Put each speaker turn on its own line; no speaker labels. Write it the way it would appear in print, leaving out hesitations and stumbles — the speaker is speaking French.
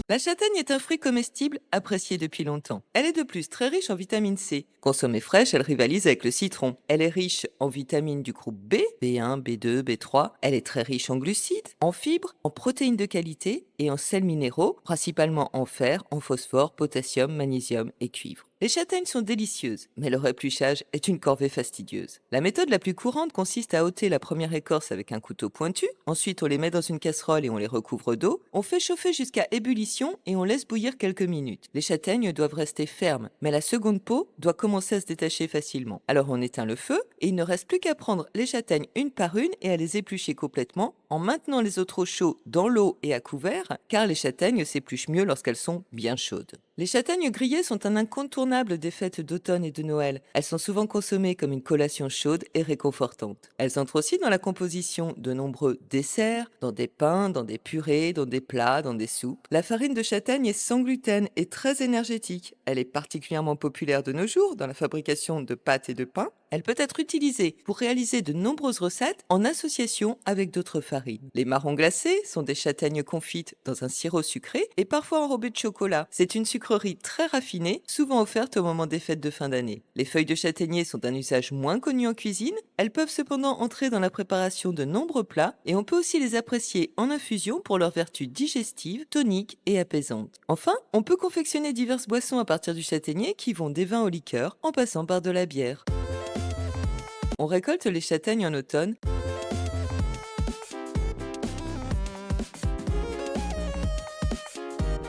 La châtaigne est un fruit comestible apprécié depuis longtemps. Elle est de plus très riche en vitamine C. Consommée fraîche, elle rivalise avec le citron. Elle est riche en vitamines du groupe B, B1, B2, B3. Elle est très riche en glucides, en fibres, en protéines de qualité et en sels minéraux, principalement en fer, en phosphore, potassium, magnésium et cuivre. Les châtaignes sont délicieuses, mais leur épluchage est une corvée fastidieuse. La méthode la plus courante consiste à ôter la première écorce avec un couteau pointu, ensuite on les met dans une casserole et on les recouvre d'eau, on fait chauffer jusqu'à ébullition et on laisse bouillir quelques minutes. Les châtaignes doivent rester fermes, mais la seconde peau doit commencer à se détacher facilement. Alors on éteint le feu et il ne reste plus qu'à prendre les châtaignes une par une et à les éplucher complètement en maintenant les os trop chauds dans l'eau et à couvert, car les châtaignes s'épluchent mieux lorsqu'elles sont bien chaudes. Les châtaignes grillées sont un incontournable des fêtes d'automne et de Noël. Elles sont souvent consommées comme une collation chaude et réconfortante. Elles entrent aussi dans la composition de nombreux desserts, dans des pains, dans des purées, dans des plats, dans des soupes. La farine de châtaigne est sans gluten et très énergétique. Elle est particulièrement populaire de nos jours dans la fabrication de pâtes et de pains. Elle peut être utilisée pour réaliser de nombreuses recettes en association avec d'autres farines. Les marrons glacés sont des châtaignes confites dans un sirop sucré et parfois enrobées de chocolat. C'est une sucrerie très raffinée, souvent offerte au moment des fêtes de fin d'année. Les feuilles de châtaignier sont d'un usage moins connu en cuisine. Elles peuvent cependant entrer dans la préparation de nombreux plats et on peut aussi les apprécier en infusion pour leurs vertus digestives, toniques et apaisantes. Enfin, on peut confectionner diverses boissons à partir du châtaignier qui vont des vins aux liqueurs en passant par de la bière. On récolte les châtaignes en automne